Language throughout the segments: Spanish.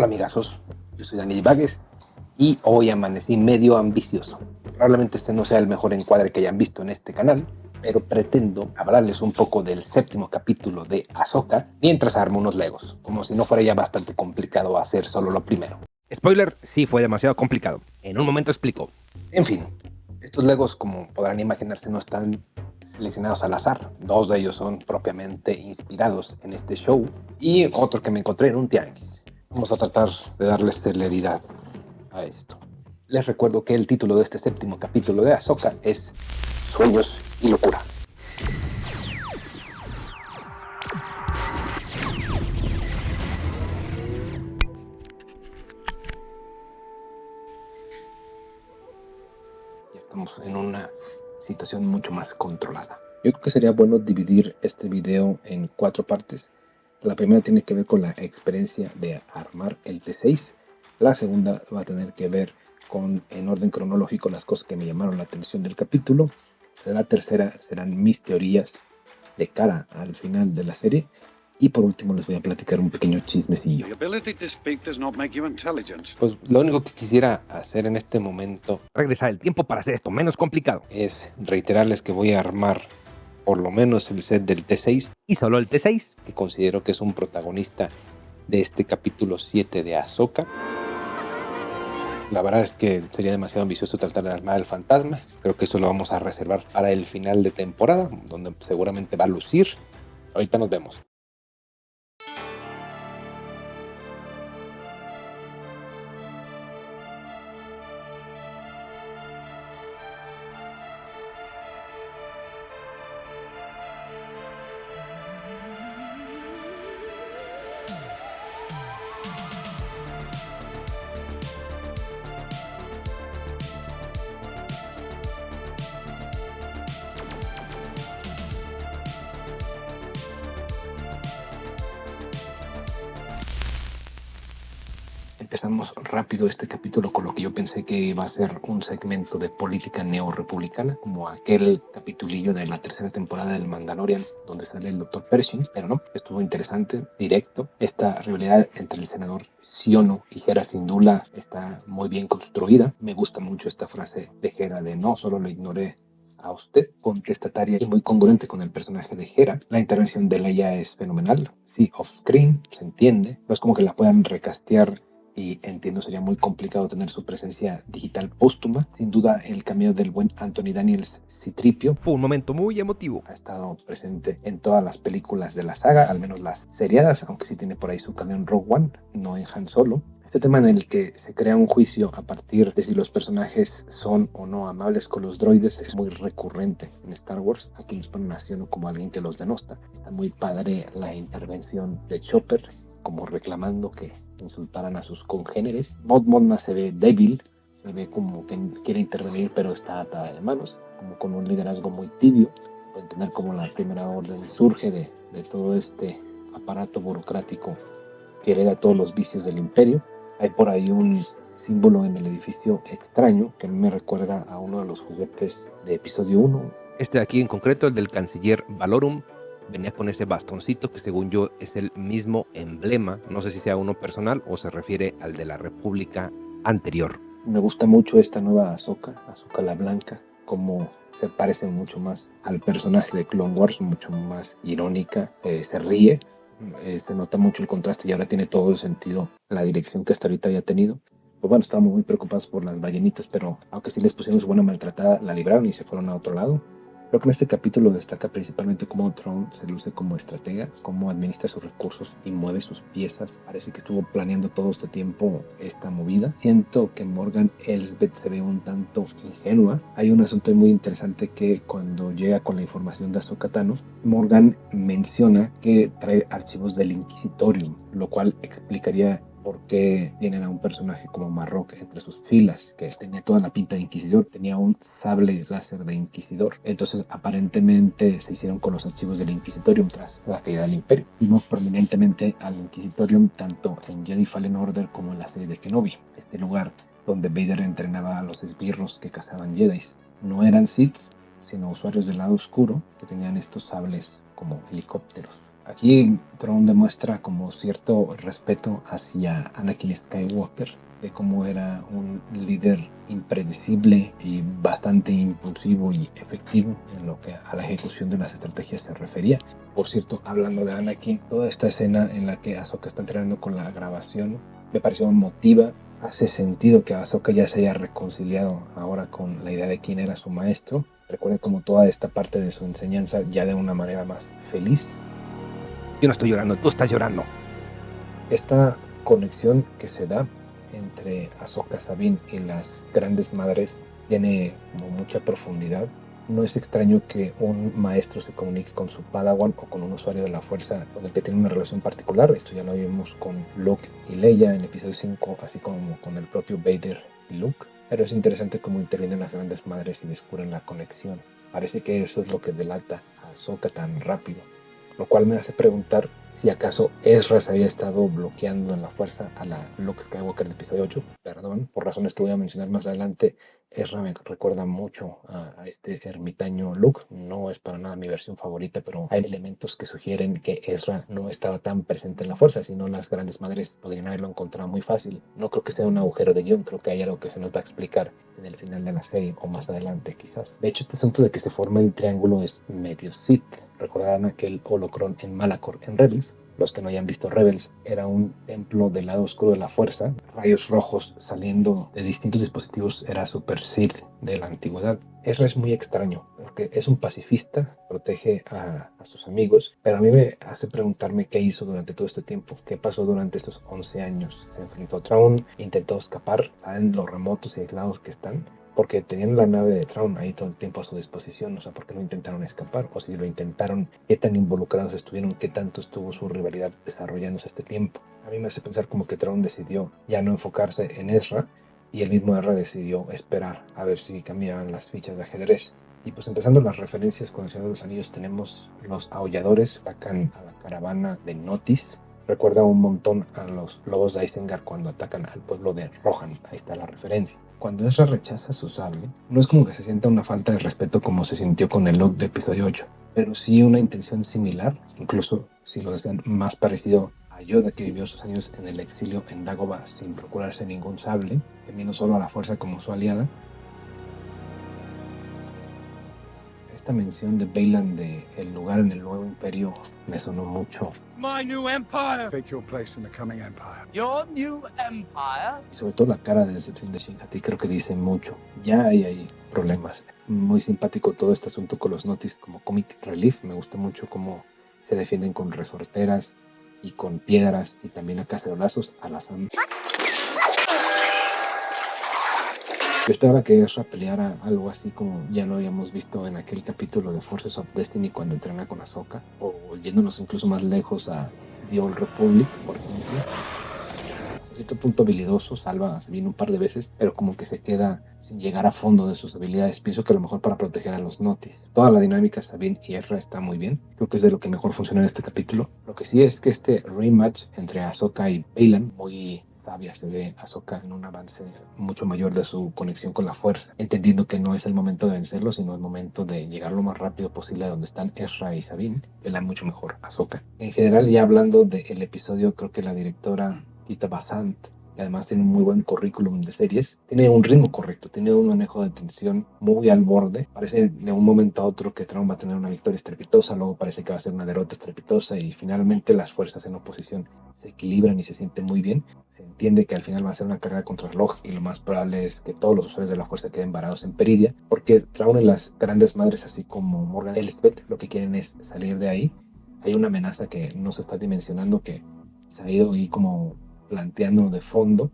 Hola amigazos, yo soy Dani Vagues y hoy amanecí medio ambicioso. Probablemente este no sea el mejor encuadre que hayan visto en este canal, pero pretendo hablarles un poco del séptimo capítulo de Ahsoka mientras armo unos legos, como si no fuera ya bastante complicado hacer solo lo primero. Spoiler, sí fue demasiado complicado. En un momento explico. En fin, estos legos, como podrán imaginarse, no están seleccionados al azar. Dos de ellos son propiamente inspirados en este show y otro que me encontré en un tianguis. Vamos a tratar de darle celeridad a esto. Les recuerdo que el título de este séptimo capítulo de Ahsoka es Sueños y Locura. Ya estamos en una situación mucho más controlada. Yo creo que sería bueno dividir este video en 4 partes. La primera tiene que ver con la experiencia de armar el T6. La segunda va a tener que ver con, en orden cronológico, las cosas que me llamaron la atención del capítulo. La tercera serán mis teorías de cara al final de la serie. Y por último les voy a platicar un pequeño chismecillo. Pues lo único que quisiera hacer en este momento, Regresar el tiempo para hacer esto menos complicado. es reiterarles que voy a armar por lo menos el set del T6, Y solo el T6. que considero que es un protagonista de este capítulo 7 de Ahsoka. La verdad es que sería demasiado ambicioso tratar de armar el fantasma. Creo que eso lo vamos a reservar para el final de temporada, donde seguramente va a lucir. Ahorita nos vemos. Empezamos rápido este capítulo con lo que yo pensé que iba a ser un segmento de política neorepublicana, como aquel capitulillo de la tercera temporada del Mandalorian, donde sale el Dr. Pershing, pero no, estuvo interesante, directo. Esta rivalidad entre el senador Siono y Hera Syndulla está muy bien construida. Me gusta mucho esta frase de Hera de no solo lo ignoré a usted, contestataria y muy congruente con el personaje de Hera. La intervención de Leia es fenomenal, sí, off-screen, se entiende, no es como que la puedan recastear y entiendo sería muy complicado tener su presencia digital póstuma. Sin duda el cameo del buen Anthony Daniels C-3PO Fue un momento muy emotivo. ha estado presente en todas las películas de la saga, al menos las seriadas, aunque sí tiene por ahí su cameo en Rogue One, no en Han Solo. Este tema en el que se crea un juicio a partir de si los personajes son o no amables con los droides es muy recurrente en Star Wars. Aquí nos ponen a Siono como alguien que los denosta. Está muy padre la intervención de Chopper, como reclamando que insultaran a sus congéneres. Maud Monna se ve débil, se ve como que quiere intervenir pero está atada de manos, como con un liderazgo muy tibio. Se puede entender como la primera orden surge de todo este aparato burocrático que hereda todos los vicios del imperio. Hay por ahí un símbolo en el edificio extraño que a mí me recuerda a uno de los juguetes de episodio 1. Este de aquí en concreto, el del canciller Valorum, venía con ese bastoncito que según yo es el mismo emblema. No sé si sea uno personal o se refiere al de la República anterior. Me gusta mucho esta nueva Ahsoka la Blanca, como se parece mucho más al personaje de Clone Wars, mucho más irónica, se ríe, se nota mucho el contraste y ahora tiene todo el sentido la dirección que hasta ahorita había tenido. Pues bueno, estábamos muy preocupados por las ballenitas, pero aunque sí les pusieron su buena maltratada, la libraron y se fueron a otro lado. Creo que en este capítulo destaca principalmente cómo Thrawn se luce como estratega, cómo administra sus recursos y mueve sus piezas. Parece que estuvo planeando todo este tiempo esta movida. Siento que Morgan Elsbeth se ve un tanto ingenua. Hay un asunto muy interesante que cuando llega con la información de Ahsoka Tano, Morgan menciona que trae archivos del Inquisitorium, lo cual explicaría por qué tienen a un personaje como Marrock entre sus filas, que tenía toda la pinta de inquisidor, tenía un sable láser de inquisidor. Entonces aparentemente se hicieron con los archivos del Inquisitorium tras la caída del Imperio. Vimos prominentemente al Inquisitorium tanto en Jedi Fallen Order como en la serie de Kenobi, este lugar donde Vader entrenaba a los esbirros que cazaban Jedis. No eran Sith, sino usuarios del lado oscuro que tenían estos sables como helicópteros. Aquí Thrawn demuestra como cierto respeto hacia Anakin Skywalker, de cómo era un líder impredecible y bastante impulsivo y efectivo en lo que a la ejecución de las estrategias se refería. Por cierto, hablando de Anakin, toda esta escena en la que Ahsoka está entrenando con la grabación me pareció emotiva. Hace sentido que Ahsoka ya se haya reconciliado ahora con la idea de quién era su maestro. Recuerda como toda esta parte de su enseñanza ya de una manera más feliz. Yo no estoy llorando, tú estás llorando. Esta conexión que se da entre Ahsoka, Sabine y las grandes madres tiene como mucha profundidad. No es extraño que un maestro se comunique con su Padawan o con un usuario de la fuerza con el que tiene una relación particular. Esto ya lo vimos con Luke y Leia en episodio 5, así como con el propio Vader y Luke. Pero es interesante cómo intervienen las grandes madres y descubren la conexión. Parece que eso es lo que delata a Ahsoka tan rápido. Lo cual me hace preguntar si acaso Ezra se había estado bloqueando en la fuerza a la Luke Skywalker de episodio 8. Perdón, por razones que voy a mencionar más adelante, Ezra me recuerda mucho a este ermitaño Luke. No es para nada mi versión favorita, pero hay elementos que sugieren que Ezra no estaba tan presente en la fuerza, sino las grandes madres podrían haberlo encontrado muy fácil. No creo que sea un agujero de guión, creo que hay algo que se nos va a explicar en el final de la serie o más adelante quizás. De hecho, este asunto de que se forme el triángulo es medio Sith. Recordarán aquel holocrón en Malachor en Rebels. Los que no hayan visto Rebels, era un templo del lado oscuro de la fuerza, rayos rojos saliendo de distintos dispositivos, era Super Sith de la antigüedad. Ezra es muy extraño, porque es un pacifista, protege a sus amigos, pero a mí me hace preguntarme qué hizo durante todo este tiempo, qué pasó durante estos 11 años. Se enfrentó a Thrawn, intentó escapar, saben lo remotos y aislados que están, porque tenían la nave de Thrawn ahí todo el tiempo a su disposición. O sea, ¿por qué no intentaron escapar? O si lo intentaron, ¿qué tan involucrados estuvieron? ¿Qué tanto estuvo su rivalidad desarrollándose este tiempo? A mí me hace pensar como que Thrawn decidió ya no enfocarse en Ezra, y el mismo Ezra decidió esperar a ver si cambiaban las fichas de ajedrez. Y pues empezando las referencias con el Señor de los Anillos, tenemos los aulladores, atacan a la caravana de Notis. Recuerda un montón a los lobos de Isengard cuando atacan al pueblo de Rohan. Ahí está la referencia. Cuando Ezra rechaza su sable, no es como que se sienta una falta de respeto como se sintió con el Luke de episodio 8, pero sí una intención similar, incluso si lo desean más parecido a Yoda, que vivió sus años en el exilio en Dagobah sin procurarse ningún sable, temiendo solo a la fuerza como su aliada. Esta mención de Baylan de el lugar en el nuevo imperio me sonó mucho. My new empire. Take your place in the coming empire. Your new empire. Y sobre todo la cara de decepción de Shin-Hati creo que dice mucho. Ya hay ahí problemas. Muy simpático todo este asunto con los Notis como comic relief. Me gusta mucho cómo se defienden con resorteras y con piedras y también a cacerolazos a la Sam. Yo esperaba que Ezra peleara algo así como ya lo habíamos visto en aquel capítulo de Forces of Destiny cuando entrena con Ahsoka, o yéndonos incluso más lejos a The Old Republic, por ejemplo. Hasta cierto punto habilidoso, salva a Sabine un par de veces, pero como que se queda sin llegar a fondo de sus habilidades. Pienso que a lo mejor para proteger a los Notis. Toda la dinámica Sabine y Ezra está muy bien. Creo que es de lo que mejor funciona en este capítulo. Lo que sí es que este rematch entre Ahsoka y Baylan, muy sabia se ve Ahsoka en un avance mucho mayor de su conexión con la fuerza, entendiendo que no es el momento de vencerlo, sino el momento de llegar lo más rápido posible a donde están Ezra y Sabine. Pela mucho mejor Ahsoka. En general, ya hablando del episodio, creo que la directora Kit Basant, que además tiene un muy buen currículum de series, tiene un ritmo correcto, tiene un manejo de tensión muy al borde. Parece de un momento a otro que Thrawn va a tener una victoria estrepitosa, luego parece que va a ser una derrota estrepitosa y finalmente las fuerzas en oposición se equilibran y se siente muy bien. Se entiende que al final va a ser una carrera contra reloj y lo más probable es que todos los usuarios de la fuerza queden varados en Peridia, porque Thrawn y las grandes madres, así como Morgan Elsbeth, lo que quieren es salir de ahí. Hay una amenaza que no se está dimensionando, que se ha ido ahí como planteando de fondo.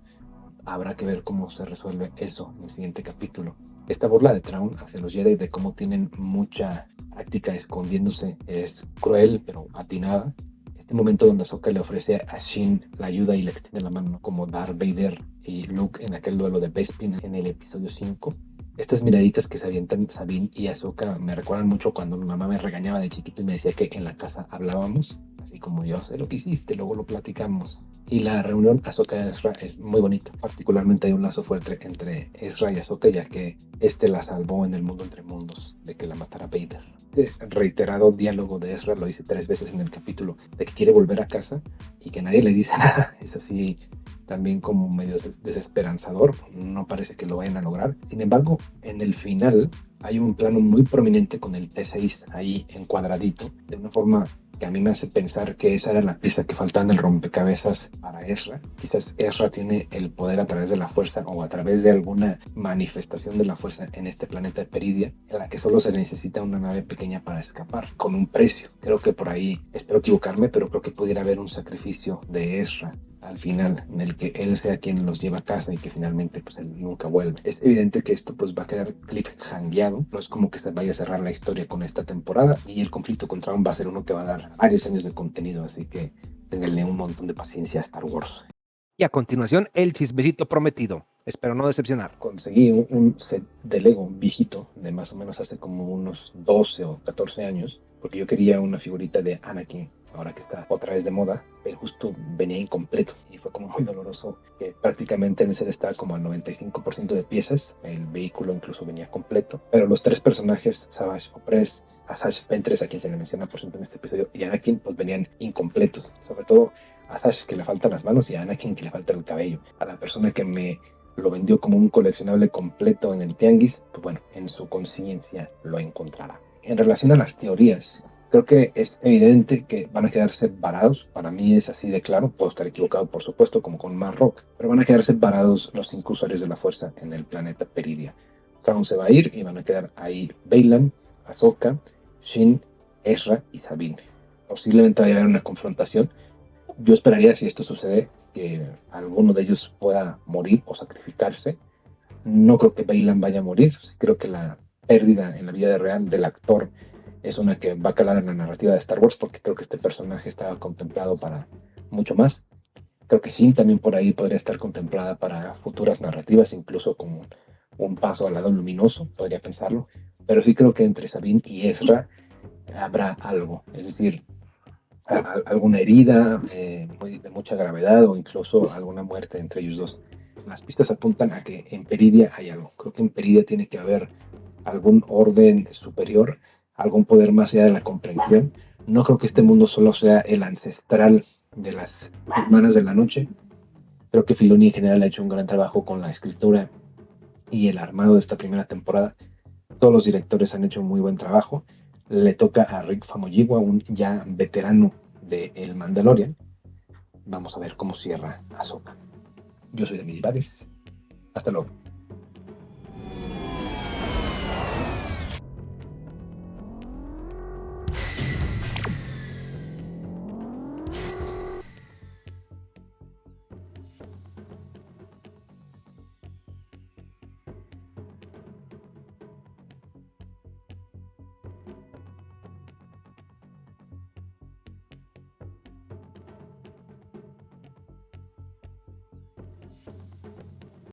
Habrá que ver cómo se resuelve eso en el siguiente capítulo. Esta burla de Thrawn hacia los Jedi de cómo tienen mucha práctica escondiéndose es cruel pero atinada. Este momento donde Ahsoka le ofrece a Shin la ayuda y le extiende la mano como Darth Vader y Luke en aquel duelo de Bespin en el episodio 5. Estas miraditas que se avientan Sabine y Ahsoka me recuerdan mucho cuando mi mamá me regañaba de chiquito y me decía que en la casa hablábamos, así como yo sé lo que hiciste, luego lo platicamos. Y la reunión Ahsoka-Ezra es muy bonita. Particularmente hay un lazo fuerte entre Ezra y Ahsoka, ya que este la salvó en el mundo entre mundos de que la matara Vader. este reiterado diálogo de Ezra, lo dice 3 veces en el capítulo, de que quiere volver a casa y que nadie le dice nada, es así también como medio desesperanzador, no parece que lo vayan a lograr. Sin embargo, en el final hay un plano muy prominente con el T6 ahí encuadradito, de una forma que a mí me hace pensar que esa era la pieza que faltaba en el rompecabezas para Ezra. Quizás Ezra tiene el poder a través de la fuerza o a través de alguna manifestación de la fuerza en este planeta de Peridia, en la que solo se necesita una nave pequeña para escapar, con un precio. Creo que por ahí, espero equivocarme, pero creo que pudiera haber un sacrificio de Ezra al final, en el que él sea quien los lleva a casa y que finalmente pues él nunca vuelve. Es evidente que esto pues va a quedar cliffhangeado, no es como que se vaya a cerrar la historia con esta temporada, y el conflicto con Thrawn va a ser uno que va a dar varios años de contenido, así que ténganle un montón de paciencia a Star Wars. Y a continuación, el chismecito prometido. Espero no decepcionar. Conseguí un set de Lego viejito, de más o menos hace como unos 12 o 14 años, porque yo quería una figurita de Anakin, ahora que está otra vez de moda, pero justo venía incompleto y fue como muy doloroso que prácticamente el set estaba como al 95% de piezas, el vehículo incluso venía completo, pero los 3 personajes, Savage Opress, Asajj Ventress, a quien se le menciona por ejemplo en este episodio, y Anakin, pues venían incompletos, sobre todo a Asajj que le faltan las manos y a Anakin que le falta el cabello. A la persona que me lo vendió como un coleccionable completo en el tianguis, pues bueno, en su conciencia lo encontrará. En relación a las teorías, creo que es evidente que van a quedarse varados. Para mí es así de claro. Puedo estar equivocado, por supuesto, como con Marrock. Pero van a quedarse varados los 5 usuarios de la fuerza en el planeta Peridia. Thrawn se va a ir y van a quedar ahí Baylan, Ahsoka, Shin, Ezra y Sabine. Posiblemente vaya a haber una confrontación. Yo esperaría, si esto sucede, que alguno de ellos pueda morir o sacrificarse. No creo que Baylan vaya a morir. Creo que la pérdida en la vida real del actor es una que va a calar en la narrativa de Star Wars, porque creo que este personaje estaba contemplado para mucho más. Creo que Shin también por ahí podría estar contemplada para futuras narrativas, incluso como un paso al lado luminoso, podría pensarlo. Pero sí creo que entre Sabine y Ezra habrá algo, es decir, alguna herida de mucha gravedad o incluso alguna muerte entre ellos dos. Las pistas apuntan a que en Peridia hay algo. Creo que en Peridia tiene que haber algún orden superior, algún poder más allá de la comprensión. No creo que este mundo solo sea el ancestral de las hermanas de la noche. Creo que Filoni en general ha hecho un gran trabajo con la escritura y el armado de esta primera temporada. Todos los directores han hecho un muy buen trabajo. Le toca a Rick Famuyiwa, un ya veterano de El Mandalorian. Vamos a ver cómo cierra Ahsoka. Yo soy Dani Divares. Hasta luego.